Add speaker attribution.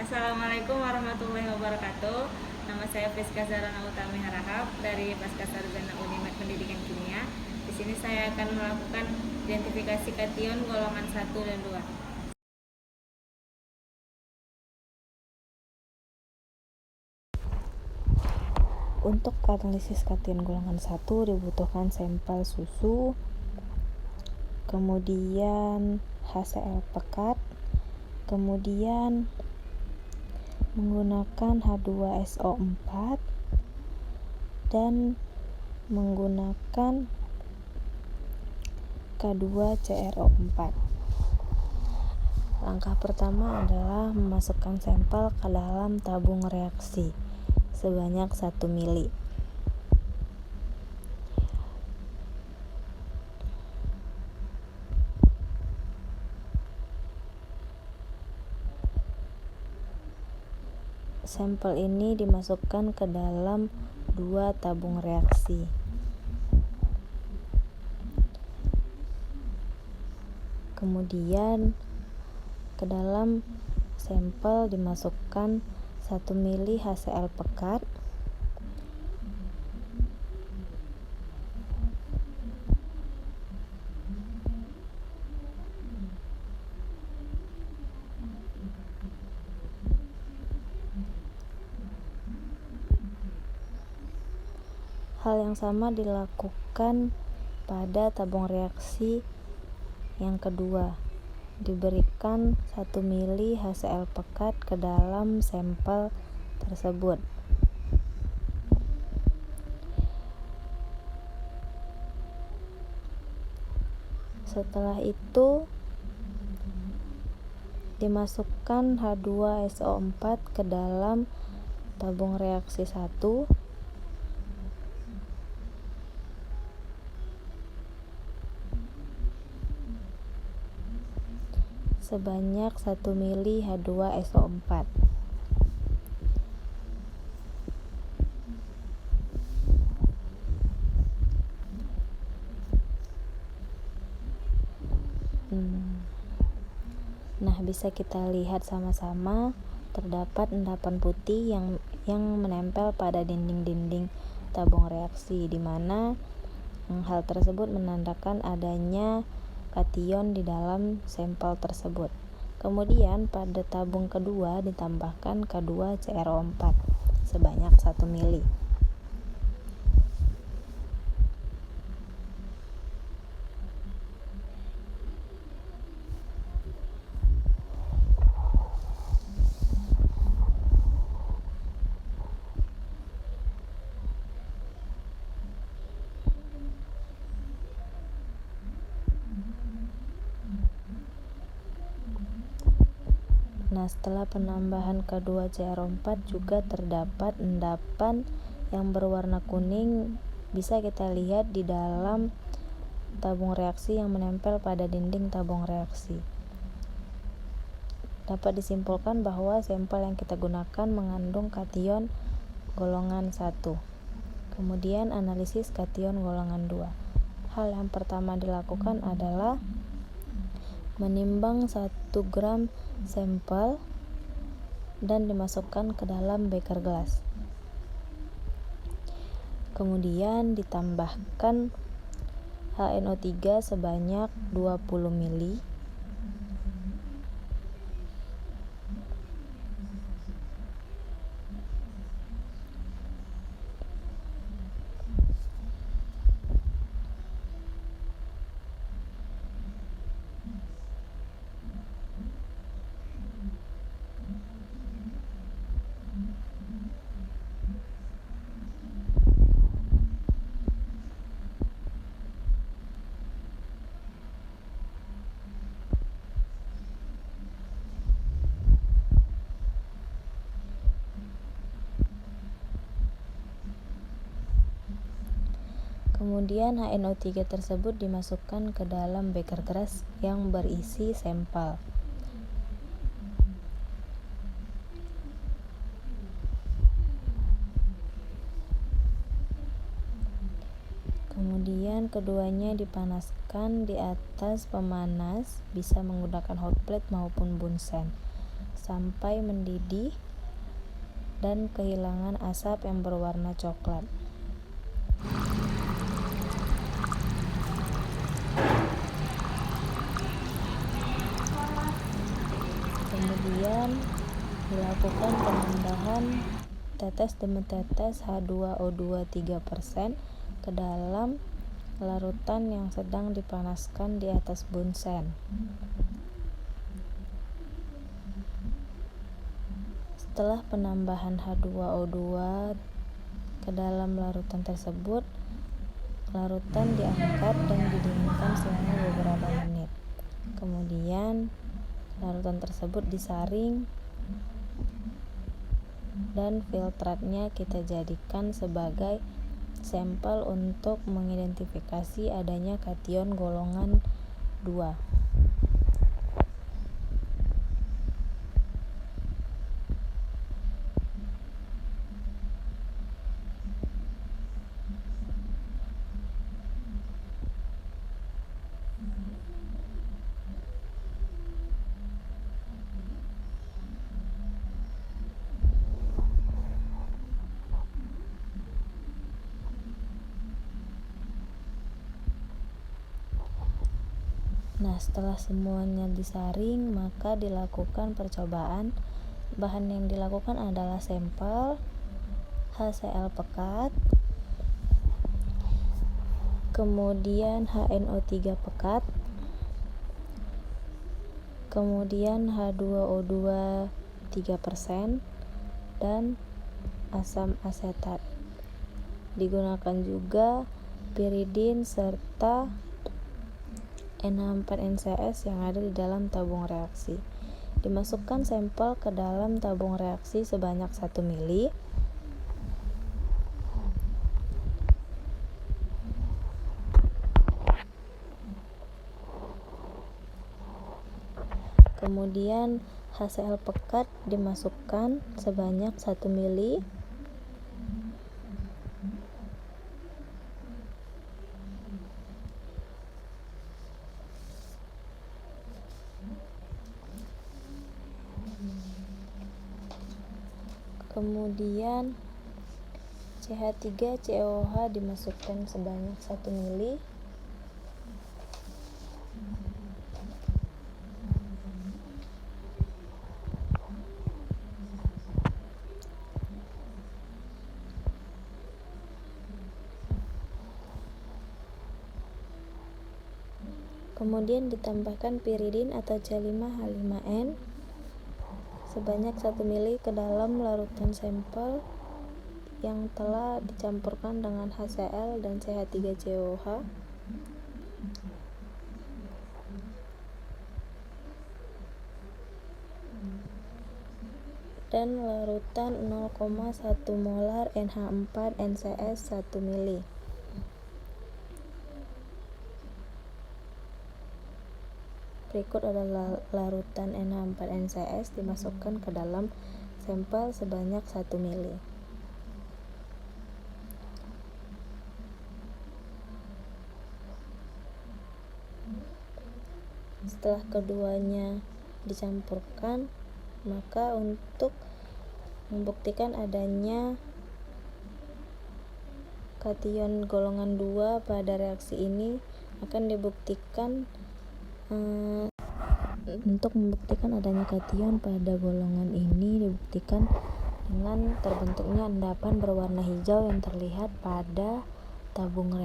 Speaker 1: Assalamualaikum warahmatullahi wabarakatuh. Nama saya Friska Zarana Utami Harahap dari Pasca Sarjana Unimed Pendidikan Kimia. Di sini saya akan melakukan identifikasi kation golongan 1 dan 2.
Speaker 2: Untuk analisis kation golongan 1 dibutuhkan sampel susu, kemudian HCl pekat, kemudian menggunakan H2SO4 dan menggunakan K2CrO4. Langkah pertama adalah memasukkan sampel ke dalam tabung reaksi sebanyak 1 mili. Sampel ini dimasukkan ke dalam 2 tabung reaksi. Kemudian ke dalam sampel dimasukkan 1 mili HCl pekat, hal yang sama dilakukan pada tabung reaksi yang kedua. Diberikan 1 mili HCl pekat ke dalam sampel tersebut. Setelah itu dimasukkan H2SO4 ke dalam tabung reaksi 1 sebanyak 1 mili H2SO4. Nah, bisa kita lihat sama-sama terdapat endapan putih yang menempel pada dinding-dinding tabung reaksi, di mana hal tersebut menandakan adanya kation di dalam sampel tersebut. Kemudian pada tabung kedua ditambahkan K2CrO4 sebanyak 1 mili. Nah, setelah penambahan K2CrO4 juga terdapat endapan yang berwarna kuning, bisa kita lihat di dalam tabung reaksi yang menempel pada dinding tabung reaksi. Dapat disimpulkan bahwa sampel yang kita gunakan mengandung kation golongan 1. Kemudian analisis kation golongan 2. Hal yang pertama dilakukan adalah menimbang 1 gram sampel dan dimasukkan ke dalam beker gelas. Kemudian ditambahkan HNO3 sebanyak 20 mili. Kemudian HNO3 tersebut dimasukkan ke dalam beker keras yang berisi sampel. Kemudian keduanya dipanaskan di atas pemanas, bisa menggunakan hot plate maupun bunsen. sampai mendidih dan kehilangan asap yang berwarna coklat. Kemudian dilakukan penambahan tetes demi tetes H2O2 3% ke dalam larutan yang sedang dipanaskan di atas bunsen. Setelah penambahan H2O2 ke dalam larutan tersebut, larutan diangkat dan didinginkan selama beberapa menit. Kemudian larutan tersebut disaring dan filtratnya kita jadikan sebagai sampel untuk mengidentifikasi adanya kation golongan 2. Nah, setelah semuanya disaring, maka dilakukan percobaan. Bahan yang dilakukan adalah sampel HCl pekat, kemudian HNO3 pekat, kemudian H2O2 3%, dan asam asetat. Digunakan juga piridin serta NH4NCS yang ada di dalam tabung reaksi. Dimasukkan sampel ke dalam tabung reaksi sebanyak 1 mili. Kemudian HCl pekat dimasukkan sebanyak 1 mili. Kemudian CH3COH dimasukkan sebanyak 1 mili. Kemudian ditambahkan piridin atau C5H5N sebanyak 1 mili ke dalam larutan sampel yang telah dicampurkan dengan HCl dan CH3COH. Dan larutan 0,1 molar NH4NCS 1 mili. Berikut adalah larutan NH4NCS dimasukkan ke dalam sampel sebanyak 1 mili. Setelah keduanya dicampurkan, maka untuk membuktikan adanya kation golongan 2 pada reaksi ini akan dibuktikan untuk membuktikan adanya kation pada golongan ini dibuktikan dengan terbentuknya endapan berwarna hijau yang terlihat pada tabung reaksi.